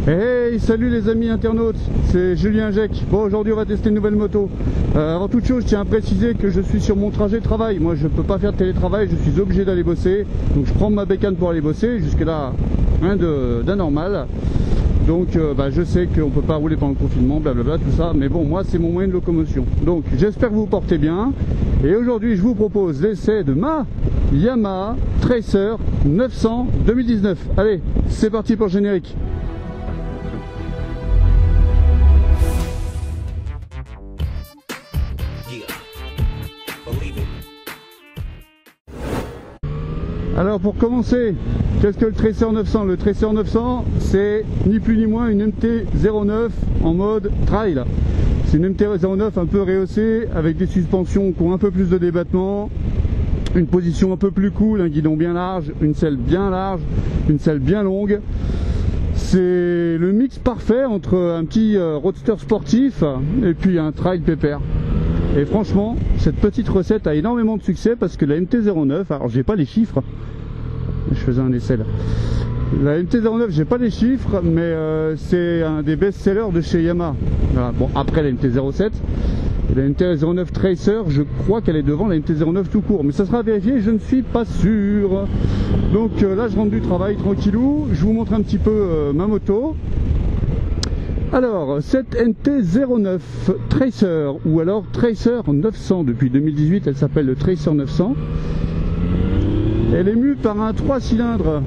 Hey, salut les amis internautes, c'est Julien Jec. Bon, aujourd'hui on va tester une nouvelle moto. Avant toute chose, je tiens à préciser que je suis sur mon trajet de travail. Moi, je peux pas faire de télétravail, je suis obligé d'aller bosser. Donc je prends ma bécane pour aller bosser, jusque là, rien d'anormal. Donc je sais qu'on peut pas rouler pendant le confinement, blablabla, tout ça. Mais bon, moi c'est mon moyen de locomotion. Donc j'espère que vous vous portez bien. Et aujourd'hui, je vous propose l'essai de ma Yamaha Tracer 900 2019. Allez, c'est parti pour le générique. Alors pour commencer, qu'est-ce que le Tracer 900? Le Tracer 900, c'est ni plus ni moins une MT-09 en mode trail. C'est une MT-09 un peu rehaussée, avec des suspensions qui ont un peu plus de débattement, une position un peu plus cool, un guidon bien large, une selle bien large, une selle bien longue. C'est le mix parfait entre un petit roadster sportif et puis un trail pépère. Et franchement, cette petite recette a énormément de succès parce que la MT-09, alors j'ai pas les chiffres, je faisais un essai là. La MT-09, j'ai pas les chiffres, mais c'est un des best-sellers de chez Yamaha. Voilà. Bon, après la MT-07, la MT-09 Tracer, je crois qu'elle est devant la MT-09 tout court, mais ça sera vérifié, je ne suis pas sûr. Donc là, je rentre du travail tranquillou, je vous montre un petit peu ma moto. Alors, cette MT-09 Tracer, ou alors Tracer 900, depuis 2018, elle s'appelle le Tracer 900. Elle est mue par un 3 cylindres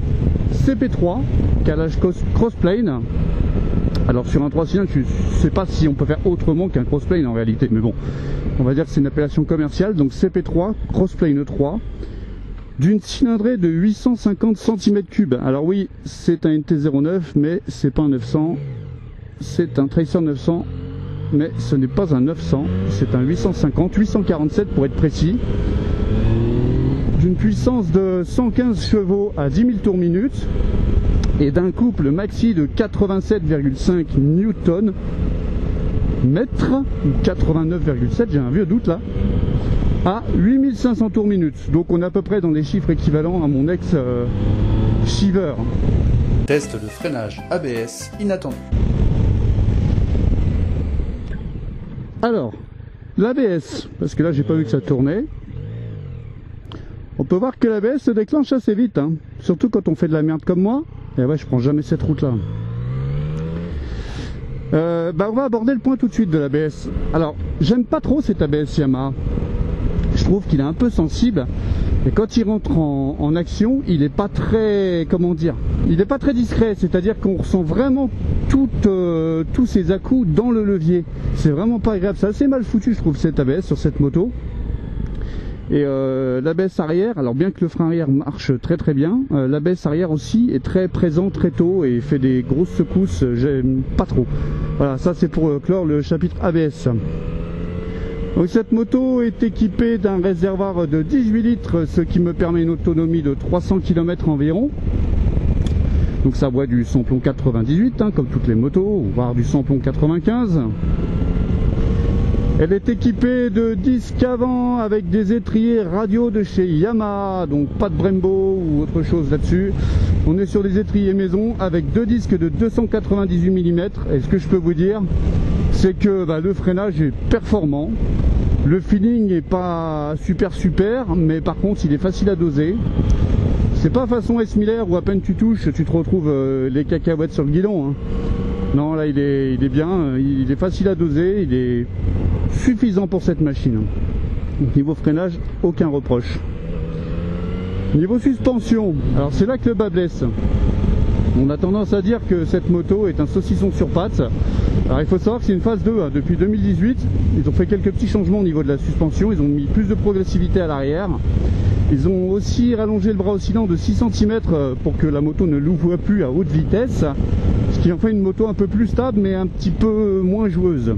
CP3, calage crossplane. Alors sur un 3 cylindres, je ne sais pas si on peut faire autrement qu'un crossplane en réalité, mais bon, on va dire que c'est une appellation commerciale, donc CP3, crossplane 3, d'une cylindrée de 850 cm3. Alors oui, c'est un MT-09, mais c'est pas un 900. C'est un Tracer 900, mais ce n'est pas un 900, c'est un 850, 847 pour être précis, d'une puissance de 115 chevaux à 10 000 tours minute et d'un couple maxi de 87,5 Nm, ou 89,7, j'ai un vieux doute là, à 8500 tours minute. Donc on est à peu près dans les chiffres équivalents à mon ex Shiver. Test de freinage ABS inattendu. Alors, l'ABS, parce que là j'ai pas vu que ça tournait, on peut voir que l'ABS se déclenche assez vite, hein. Surtout quand on fait de la merde comme moi. Et ouais, je prends jamais cette route là. On va aborder le point tout de suite de l'ABS. Alors, j'aime pas trop cet ABS Yamaha. Je trouve qu'il est un peu sensible. Et quand il rentre en action, il n'est pas très, comment dire, il n'est pas très discret, c'est-à-dire qu'on ressent vraiment tous ses à-coups dans le levier. C'est vraiment pas agréable, c'est assez mal foutu je trouve cet ABS sur cette moto. Et l'ABS arrière, alors bien que le frein arrière marche très très bien, l'ABS arrière aussi est très présent très tôt et fait des grosses secousses, j'aime pas trop. Voilà, ça c'est pour clore le chapitre ABS. Donc cette moto est équipée d'un réservoir de 18 litres, ce qui me permet une autonomie de 300 km environ. Donc ça boit du samplon 98, hein, comme toutes les motos, voire du samplon 95. Elle est équipée de disques avant avec des étriers radio de chez Yamaha, donc pas de Brembo ou autre chose là-dessus. On est sur des étriers maison avec deux disques de 298 mm. Et ce que je peux vous dire, c'est que le freinage est performant. Le feeling n'est pas super, mais par contre il est facile à doser. C'est pas façon S. Miller où à peine tu touches, tu te retrouves les cacahuètes sur le guidon, hein. Non, là il est bien, il est facile à doser, il est suffisant pour cette machine. Donc niveau freinage, aucun reproche. Niveau suspension, alors c'est là que le bas blesse. On a tendance à dire que cette moto est un saucisson sur pattes. Alors il faut savoir que c'est une phase 2, hein. Depuis 2018, ils ont fait quelques petits changements au niveau de la suspension, ils ont mis plus de progressivité à l'arrière. Ils ont aussi rallongé le bras oscillant de 6 cm pour que la moto ne l'ouvre plus à haute vitesse, ce qui en fait une moto un peu plus stable mais un petit peu moins joueuse.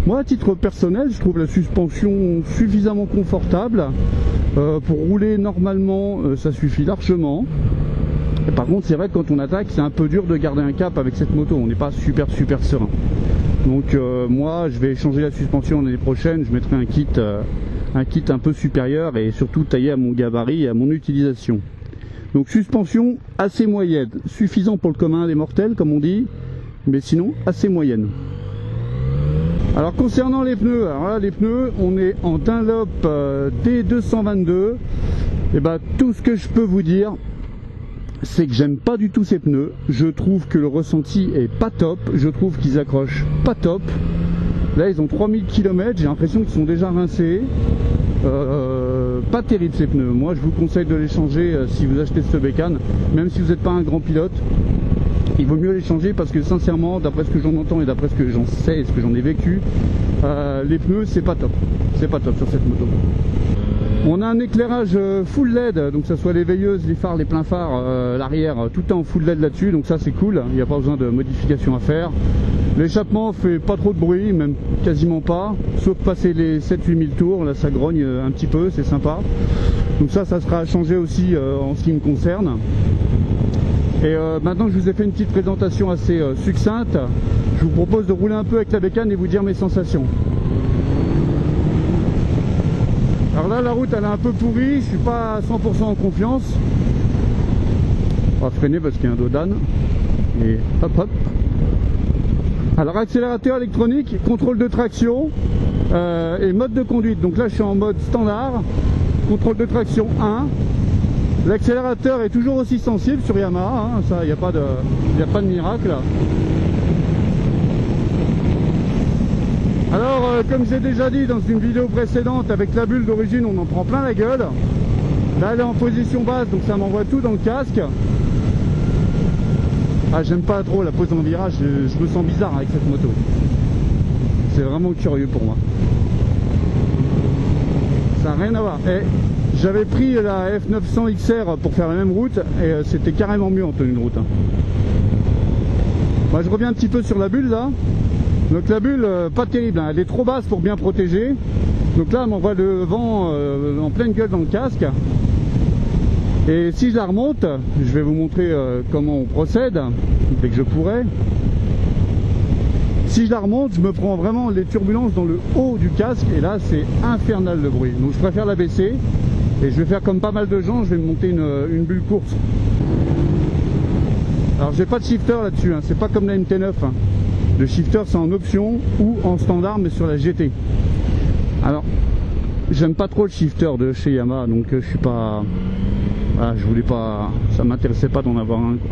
Moi à titre personnel, je trouve la suspension suffisamment confortable. Pour rouler normalement, ça suffit largement. Et par contre c'est vrai que quand on attaque, c'est un peu dur de garder un cap avec cette moto, on n'est pas super serein. Donc moi je vais changer la suspension l'année prochaine, je mettrai un kit un peu supérieur et surtout taillé à mon gabarit et à mon utilisation. Donc suspension assez moyenne, suffisant pour le commun des mortels comme on dit, mais sinon assez moyenne. Alors concernant les pneus, alors là les pneus, on est en Dunlop D222. Et bah tout ce que je peux vous dire, c'est que j'aime pas du tout ces pneus. Je trouve que le ressenti est pas top, je trouve qu'ils accrochent pas top. Là ils ont 3000 km, j'ai l'impression qu'ils sont déjà rincés. Pas terrible ces pneus. Moi je vous conseille de les changer si vous achetez ce bécane, même si vous n'êtes pas un grand pilote. Il vaut mieux les changer parce que sincèrement, d'après ce que j'en entends et d'après ce que j'en sais et ce que j'en ai vécu, les pneus c'est pas top. C'est pas top sur cette moto. On a un éclairage full LED, donc que ce soit les veilleuses, les phares, les pleins phares, l'arrière, tout est en full LED là-dessus, donc ça c'est cool, il n'y a pas besoin de modification à faire. L'échappement fait pas trop de bruit, même quasiment pas, sauf passer les 7-8 000 tours, là ça grogne un petit peu, c'est sympa. Donc ça sera à changer aussi en ce qui me concerne. Et maintenant que je vous ai fait une petite présentation assez succincte, je vous propose de rouler un peu avec la bécane et vous dire mes sensations. Alors là la route elle est un peu pourrie, je suis pas à 100% en confiance. On va freiner parce qu'il y a un dos d'âne. Et hop hop. Alors accélérateur électronique, contrôle de traction et mode de conduite. Donc là je suis en mode standard, contrôle de traction 1. L'accélérateur est toujours aussi sensible sur Yamaha, hein, ça il n'y a pas de miracle. Alors comme j'ai déjà dit dans une vidéo précédente, avec la bulle d'origine on en prend plein la gueule. Là elle est en position basse donc ça m'envoie tout dans le casque. Ah j'aime pas trop la pose en virage, je me sens bizarre avec cette moto. C'est vraiment curieux pour moi. Ça n'a rien à voir. Et j'avais pris la F900 XR pour faire la même route et c'était carrément mieux en tenue de route. Moi je reviens un petit peu sur la bulle là. Donc la bulle pas terrible, hein. Elle est trop basse pour bien protéger. Donc là elle m'envoie le vent en pleine gueule dans le casque. Et si je la remonte, je vais vous montrer comment on procède dès que je pourrai. Si je la remonte, je me prends vraiment les turbulences dans le haut du casque et là c'est infernal le bruit. Donc je préfère la baisser et je vais faire comme pas mal de gens, je vais me monter une bulle course. Alors j'ai pas de shifter là-dessus, hein. C'est pas comme la MT9. Hein. Le shifter c'est en option ou en standard mais sur la GT. Alors j'aime pas trop le shifter de chez Yamaha donc je suis pas... Voilà, je voulais pas... ça m'intéressait pas d'en avoir un quoi.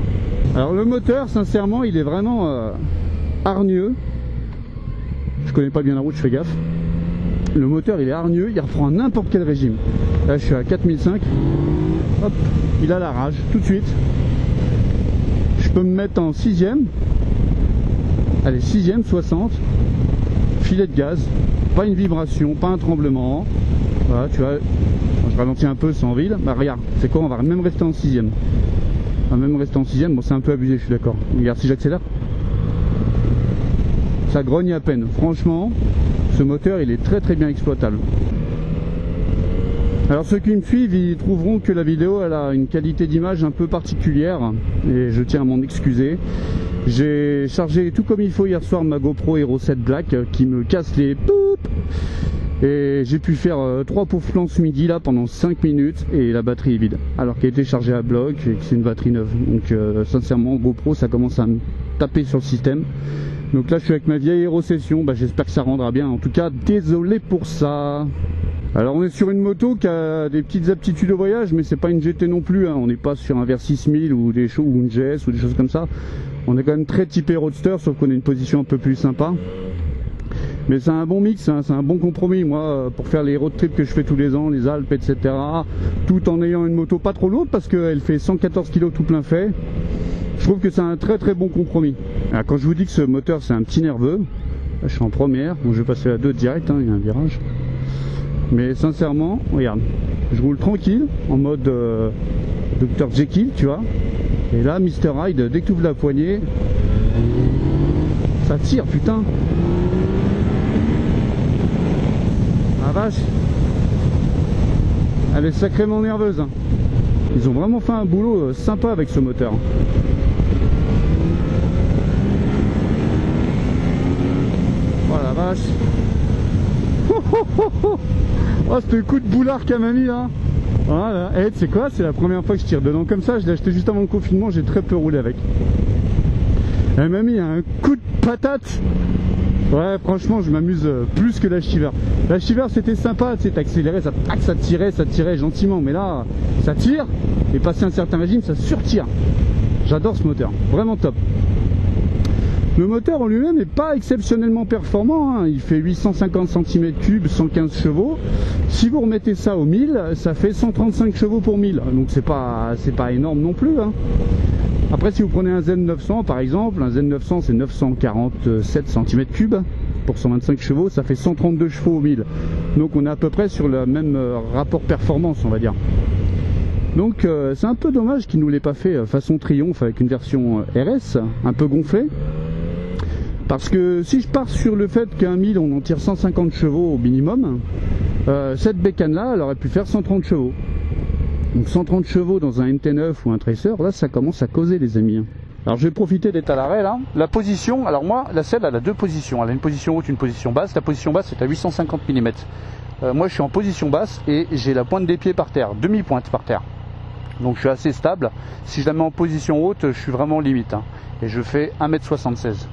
Alors le moteur sincèrement il est vraiment hargneux. Je connais pas bien la route, je fais gaffe. Le moteur il est hargneux, il reprend n'importe quel régime. Là je suis à 4005. Hop, il a la rage tout de suite. Je peux me mettre en 6ème. Allez, 6ème, 60. Filet de gaz. Pas une vibration, pas un tremblement. Voilà, tu vois. Je ralentis un peu sans vide. Bah regarde, c'est quoi, on va même rester en 6ème. On va même rester en 6ème. Bon, c'est un peu abusé, je suis d'accord. Regarde si j'accélère. Ça grogne à peine. Franchement, ce moteur, il est très très bien exploitable. Alors ceux qui me suivent, ils trouveront que la vidéo elle a une qualité d'image un peu particulière et je tiens à m'en excuser. J'ai chargé tout comme il faut hier soir ma GoPro Hero 7 Black qui me casse les poup et j'ai pu faire 3 pauvres plans ce midi là pendant 5 minutes et la batterie est vide alors qu'elle était chargée à bloc et que c'est une batterie neuve. Donc sincèrement GoPro ça commence à me taper sur le système. Donc là je suis avec ma vieille Hero Session, bah, j'espère que ça rendra bien. En tout cas désolé pour ça. Alors on est sur une moto qui a des petites aptitudes au voyage, mais c'est pas une GT non plus, hein. On n'est pas sur un Versys 6000 ou une GS ou des choses comme ça. On est quand même très typé roadster, sauf qu'on a une position un peu plus sympa. Mais c'est un bon mix, hein, c'est un bon compromis. Moi, pour faire les road trips que je fais tous les ans, les Alpes, etc. Tout en ayant une moto pas trop lourde, parce qu'elle fait 114 kg tout plein fait. Je trouve que c'est un très très bon compromis. Alors, quand je vous dis que ce moteur c'est un petit nerveux, là, je suis en première, donc je vais passer à 2 direct, hein, il y a un virage. Mais sincèrement, regarde, je roule tranquille, en mode Dr Jekyll, tu vois. Et là, Mr Hyde, dès que tu ouvres la poignée, ça tire, putain. Ah vache. Elle est sacrément nerveuse. Hein. Ils ont vraiment fait un boulot sympa avec ce moteur. Oh la vache. Oh, ce coup de boulard qu'elle m'a mis là. Voilà, et tu sais quoi, c'est la première fois que je tire dedans comme ça, je l'ai acheté juste avant le confinement, j'ai très peu roulé avec. Elle m'a mis un coup de patate. Ouais, franchement, je m'amuse plus que la Shiver. La Shiver, c'était sympa, tu sais, t'accélérais, ça tirait gentiment, mais là, ça tire, et passé un certain régime, ça surtire. J'adore ce moteur, vraiment top. Le moteur en lui-même n'est pas exceptionnellement performant, hein. Il fait 850 cm3, 115 chevaux. Si vous remettez ça au 1000, ça fait 135 chevaux pour 1000, donc c'est pas énorme non plus, hein. Après, si vous prenez un Z900 par exemple, un Z900 c'est 947 cm3 pour 125 chevaux, ça fait 132 chevaux au 1000. Donc on est à peu près sur le même rapport performance, on va dire. Donc c'est un peu dommage qu'il ne nous l'ait pas fait façon Triomphe avec une version RS, un peu gonflée. Parce que si je pars sur le fait qu'un 1000 on en tire 150 chevaux au minimum, cette bécane là elle aurait pu faire 130 chevaux. Donc 130 chevaux dans un NT9 ou un Tracer, là ça commence à causer les amis. Alors je vais profiter d'être à l'arrêt là. La position, alors moi la selle elle a deux positions, elle a une position haute, une position basse. La position basse est à 850 mm. Moi je suis en position basse et j'ai la pointe des pieds par terre, demi-pointe par terre. Donc je suis assez stable. Si je la mets en position haute, je suis vraiment limite, hein. Et je fais 1m76.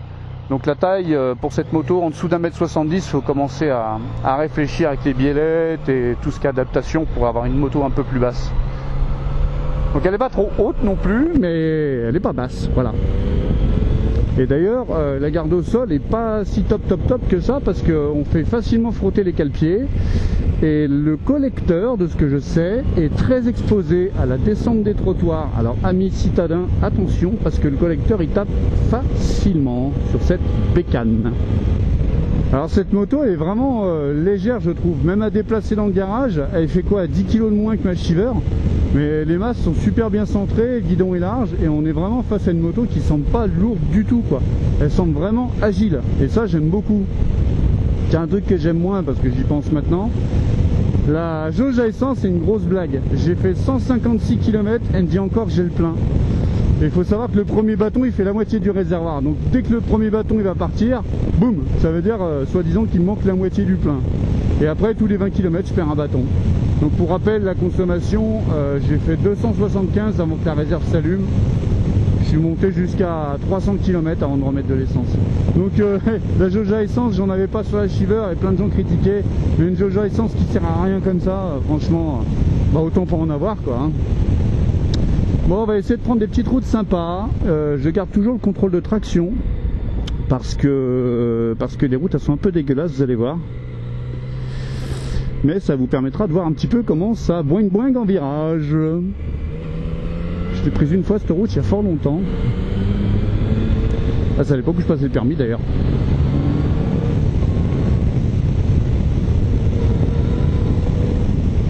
Donc la taille pour cette moto, en dessous d'1m70, il faut commencer à réfléchir avec les biellettes et tout ce qui est adaptation pour avoir une moto un peu plus basse. Donc elle n'est pas trop haute non plus, mais elle n'est pas basse, voilà. Et d'ailleurs, la garde au sol n'est pas si top que ça, parce qu'on fait facilement frotter les cale-pieds. Et le collecteur, de ce que je sais, est très exposé à la descente des trottoirs. Alors amis citadins, attention, parce que le collecteur il tape facilement sur cette bécane. Alors cette moto est vraiment légère, je trouve, même à déplacer dans le garage. Elle fait quoi, 10 kg de moins que ma Shiver, mais les masses sont super bien centrées, le guidon est large, et on est vraiment face à une moto qui semble pas lourde du tout, quoi. Elle semble vraiment agile, et ça j'aime beaucoup. Il y a un truc que j'aime moins, parce que j'y pense maintenant. La jauge à essence, c'est une grosse blague. J'ai fait 156 km, elle me dit encore que j'ai le plein. Et il faut savoir que le premier bâton, il fait la moitié du réservoir. Donc dès que le premier bâton il va partir, boum, ça veut dire soi-disant qu'il manque la moitié du plein. Et après, tous les 20 km, je perds un bâton. Donc pour rappel, la consommation, j'ai fait 275 avant que la réserve s'allume. Je suis monté jusqu'à 300 km avant de remettre de l'essence. Donc la jauge à essence, j'en avais pas sur la Shiver et plein de gens critiquaient. Mais une jauge à essence qui sert à rien comme ça, franchement, bah autant pas en avoir, quoi, hein. Bon, on va essayer de prendre des petites routes sympas. Je garde toujours le contrôle de traction parce que les routes elles sont un peu dégueulasses, vous allez voir. Mais ça vous permettra de voir un petit peu comment ça boing en virage. Je l'ai prise une fois cette route il y a fort longtemps. Ah, c'est à l'époque où je passais le permis d'ailleurs.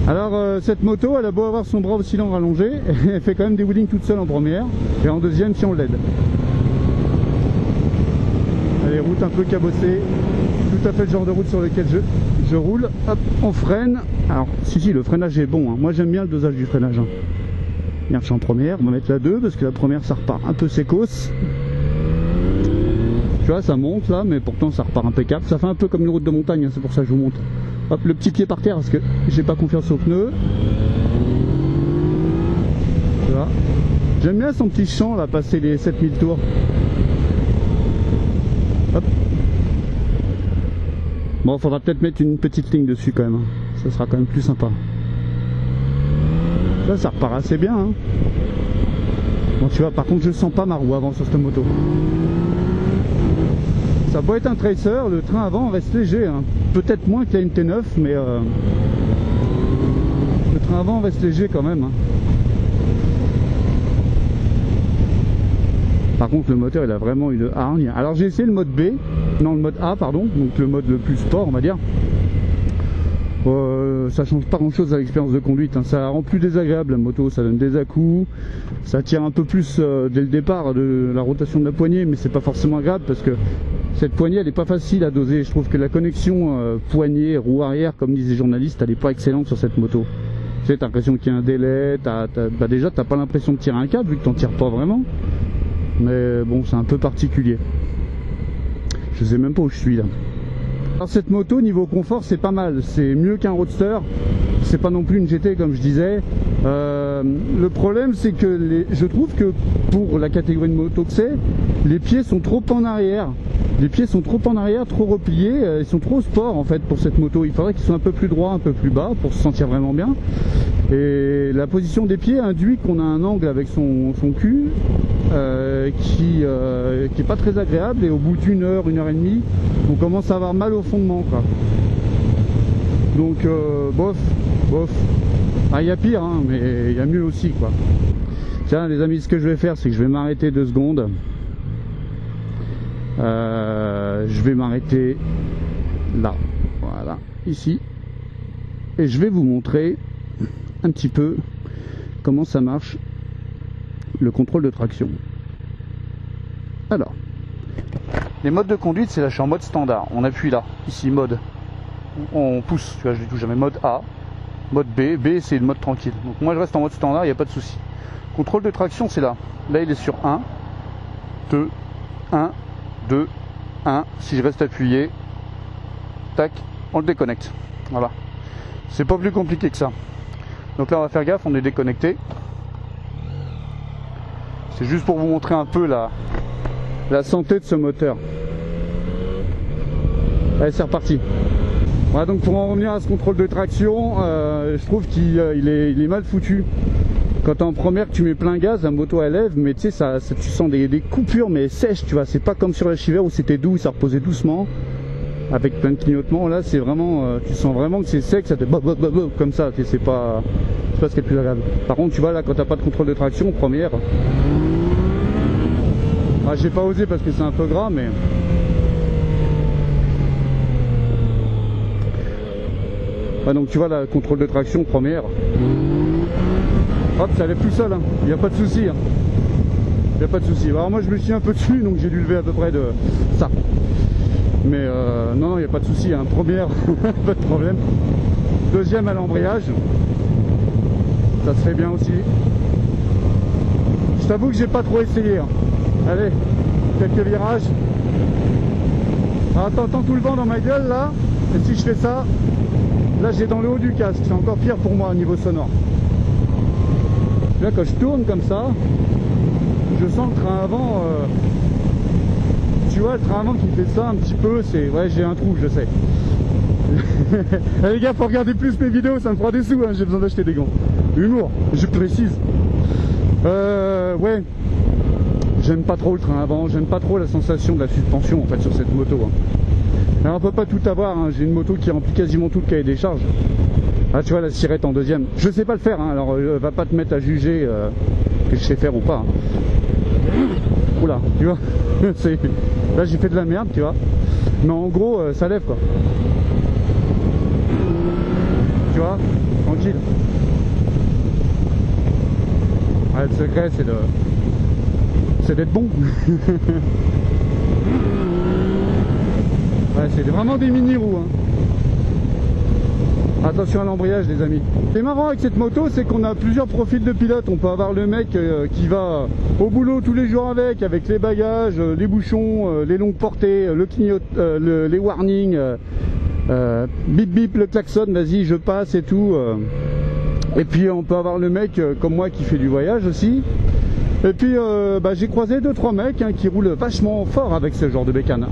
Alors cette moto, elle a beau avoir son bras oscillant rallongé, elle fait quand même des wheelings toute seule en première et en deuxième si on l'aide. Les routes un peu cabossées, tout à fait le genre de route sur lequel je roule. Hop, on freine. Alors si, le freinage est bon, hein. Moi j'aime bien le dosage du freinage, hein. Regarde, je suis en première, on va mettre la 2 parce que la première ça repart un peu sécos. Tu vois, ça monte là, mais pourtant ça repart impeccable. Ça fait un peu comme une route de montagne, hein, c'est pour ça que je vous montre. Hop, le petit pied par terre parce que j'ai pas confiance aux pneus. Voilà. J'aime bien son petit champ là, passer les 7000 tours. Hop. Bon, faudra peut-être mettre une petite ligne dessus quand même, hein. Ça sera quand même plus sympa. Là, ça repart assez bien, hein. Bon, tu vois, par contre, je sens pas ma roue avant sur cette moto. Ça doit être un Tracer, le train avant reste léger, hein. Peut-être moins que la MT9, mais le train avant reste léger quand même, hein. Par contre le moteur il a vraiment une hargne. Alors j'ai essayé le mode B, non le mode A pardon, donc le mode le plus sport on va dire. Ça change pas grand chose à l'expérience de conduite, hein. Ça rend plus désagréable la moto, ça donne des à-coups, ça tire un peu plus dès le départ de la rotation de la poignée, mais c'est pas forcément agréable parce que cette poignée elle est pas facile à doser. Je trouve que la connexion poignée roue arrière comme disent les journalistes elle est pas excellente sur cette moto. Tu sais, t'as l'impression qu'il y a un délai, bah déjà t'as pas l'impression de tirer un câble vu que t'en tires pas vraiment. Mais bon, c'est un peu particulier. Je sais même pas où je suis là. Alors cette moto niveau confort c'est pas mal, c'est mieux qu'un Roadster c'est pas non plus une GT comme je disais. Le problème c'est que je trouve que pour la catégorie de moto que c'est, les pieds sont trop en arrière. Les pieds sont trop en arrière, trop repliés, ils sont trop sport en fait pour cette moto. Il faudrait qu'ils soient un peu plus droits, un peu plus bas pour se sentir vraiment bien. Et la position des pieds induit qu'on a un angle avec son cul qui est pas très agréable, et au bout d'une heure et demie, on commence à avoir mal au fondement, quoi. Donc bof. Ah, il y a pire, hein, mais il y a mieux aussi, quoi. Tiens les amis, ce que je vais faire, c'est que je vais m'arrêter 2 secondes. Je vais m'arrêter là, voilà, ici, et je vais vous montrer un petit peu comment ça marche le contrôle de traction. Alors, les modes de conduite, c'est là, je suis en mode standard, on appuie là, ici mode, on pousse, tu vois, je ne touche jamais, mode A, mode B c'est le mode tranquille, donc moi je reste en mode standard, il n'y a pas de souci. Contrôle de traction, c'est là, il est sur 1, 2, 1, 2, 1, si je reste appuyé, tac, on le déconnecte, voilà, c'est pas plus compliqué que ça. Donc là on va faire gaffe, on est déconnecté, c'est juste pour vous montrer un peu la santé de ce moteur. Allez, c'est reparti. Voilà, donc pour en revenir à ce contrôle de traction, je trouve qu'il est mal foutu. Quand t'es en première, que tu mets plein gaz, la moto elle lève, mais tu sais, tu sens des coupures, mais sèches, tu vois. C'est pas comme sur la Chiver où c'était doux, ça reposait doucement, avec plein de clignotements. Là, c'est vraiment, tu sens vraiment que c'est sec, ça te comme ça. C'est pas ce qui est le plus agréable. Par contre, tu vois, là, quand t'as pas de contrôle de traction, première, ah, j'ai pas osé parce que c'est un peu gras, mais ah, donc tu vois, la contrôle de traction, première. Hop, ça lève tout seul, hein. Il n'y a pas de souci, hein. Il n'y a pas de souci. Alors moi je me suis un peu dessus, donc j'ai dû lever à peu près de ça. Mais non, il n'y a pas de souci, hein. Première, pas de problème. Deuxième à l'embrayage, ça se fait bien aussi. Je t'avoue que j'ai pas trop essayé, hein. Allez, quelques virages. Alors, t'entends tout le vent dans ma gueule là, et si je fais ça, là j'ai dans le haut du casque, c'est encore pire pour moi au niveau sonore. Là quand je tourne comme ça, je sens le train avant, tu vois, le train avant qui fait ça un petit peu, c'est, ouais, j'ai un trou, je sais. Les gars, faut regarder plus mes vidéos, ça me fera des sous, hein, j'ai besoin d'acheter des gants. Humour, je précise. Ouais, j'aime pas trop le train avant, j'aime pas trop la sensation de la suspension en fait sur cette moto, hein. Alors, on peut pas tout avoir, hein. J'ai une moto qui remplit quasiment tout le cahier des charges. Ah, tu vois, la sirette en deuxième, je sais pas le faire, hein. Alors va pas te mettre à juger que je sais faire ou pas, hein. Oula, tu vois. Là j'ai fait de la merde, tu vois, mais en gros ça lève, quoi, tu vois, tranquille. Ouais, le secret c'est d'être bon. Ouais, c'est vraiment des mini-roues, hein. Attention à l'embrayage, les amis. Ce qui est marrant avec cette moto, c'est qu'on a plusieurs profils de pilote. On peut avoir le mec qui va au boulot tous les jours avec les bagages, les bouchons, les longues portées, le clignote, les warnings, bip bip, le klaxon, vas-y je passe et tout. Et puis on peut avoir le mec comme moi qui fait du voyage aussi. Et puis j'ai croisé 2-3 mecs, hein, qui roulent vachement fort avec ce genre de bécane.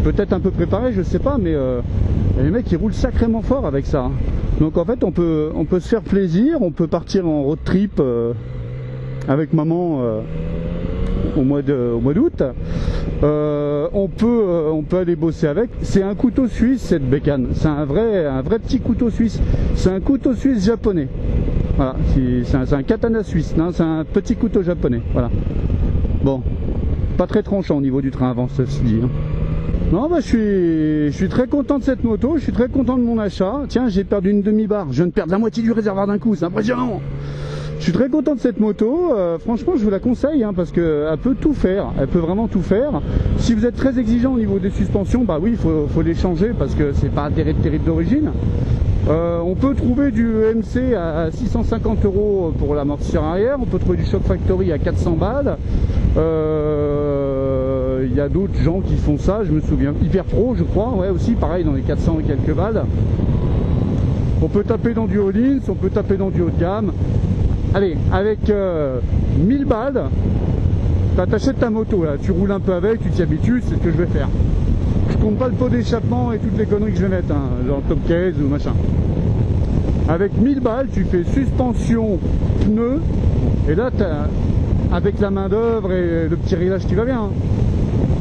Peut-être un peu préparé, je sais pas, mais les mecs ils roulent sacrément fort avec ça. Donc en fait on peut se faire plaisir, on peut partir en road trip avec maman au mois d'août. On peut aller bosser avec. C'est un couteau suisse cette bécane, c'est un vrai petit couteau suisse. C'est un couteau suisse japonais. Voilà, c'est un katana suisse, c'est un petit couteau japonais. Voilà. Bon, pas très tranchant au niveau du train avant, ceci dit, hein. Non, je suis très content de cette moto, je suis très content de mon achat. Tiens, j'ai perdu une demi-barre, je viens de perdre la moitié du réservoir d'un coup, c'est impressionnant. Je suis très content de cette moto, franchement je vous la conseille, hein, parce qu'elle peut tout faire, elle peut vraiment tout faire. Si vous êtes très exigeant au niveau des suspensions, bah oui, il faut les changer parce que c'est pas terrible d'origine. On peut trouver du EMC à 650 € pour l'amortisseur arrière, on peut trouver du Shock Factory à 400 balles. Il y a d'autres gens qui font ça, je me souviens. Hyper Pro, je crois, ouais, aussi, pareil, dans les 400 et quelques balles. On peut taper dans du Hollins, on peut taper dans du haut de gamme. Allez, avec 1000 balles, t'achètes ta moto là, tu roules un peu avec, tu t'y habitues, c'est ce que je vais faire. Je compte pas le pot d'échappement et toutes les conneries que je vais mettre, hein, genre top case ou machin. Avec 1000 balles, tu fais suspension, pneus, et là, avec la main d'œuvre et le petit réglage qui va bien. Hein.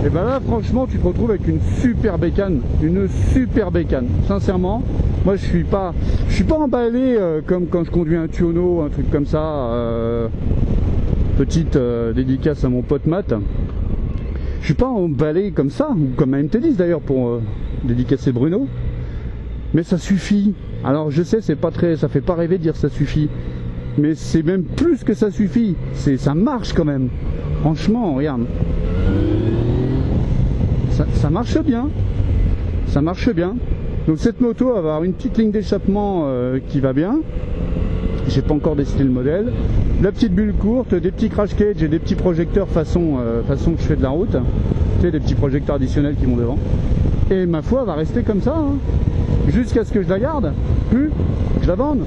Et ben là, franchement, tu te retrouves avec une super bécane, sincèrement. Moi, je suis pas emballé comme quand je conduis un Tuono, un truc comme ça. Petite dédicace à mon pote Matt. Je suis pas emballé comme ça, ou comme un MT10 d'ailleurs pour dédicacer Bruno. Mais ça suffit. Alors je sais, c'est pas très, ça fait pas rêver de dire ça suffit. Mais c'est même plus que ça suffit. Ça marche quand même. Franchement, regarde. Ça marche bien. Ça marche bien. Donc cette moto va avoir une petite ligne d'échappement qui va bien. J'ai pas encore décidé le modèle. La petite bulle courte, des petits crash cage et des petits projecteurs façon que je fais de la route. Tu sais, des petits projecteurs additionnels qui vont devant. Et ma foi, elle va rester comme ça. Hein. Jusqu'à ce que je la garde, plus que je la vende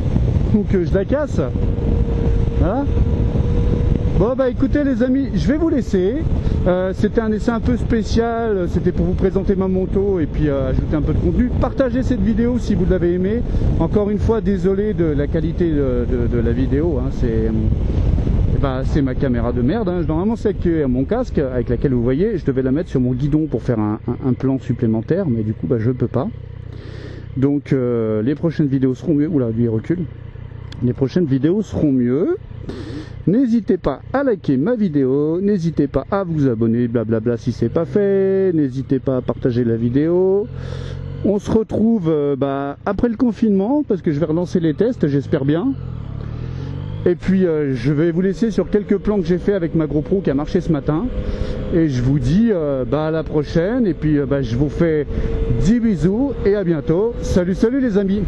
ou que je la casse. Voilà. Bon bah écoutez les amis, je vais vous laisser. C'était un essai un peu spécial, c'était pour vous présenter ma moto et puis ajouter un peu de contenu. Partagez cette vidéo si vous l'avez aimée. Encore une fois, désolé de la qualité de la vidéo, hein. C'est ma caméra de merde, hein. Normalement c'est avec mon casque avec laquelle vous voyez, je devais la mettre sur mon guidon pour faire un plan supplémentaire, mais du coup bah, je peux pas. Donc les prochaines vidéos seront mieux. Oula, lui il recule. Les prochaines vidéos seront mieux. N'hésitez pas à liker ma vidéo, n'hésitez pas à vous abonner, blablabla si c'est pas fait, n'hésitez pas à partager la vidéo. On se retrouve après le confinement, parce que je vais relancer les tests, j'espère bien. Et puis je vais vous laisser sur quelques plans que j'ai fait avec ma GoPro qui a marché ce matin. Et je vous dis à la prochaine, et puis je vous fais 10 bisous et à bientôt. Salut les amis.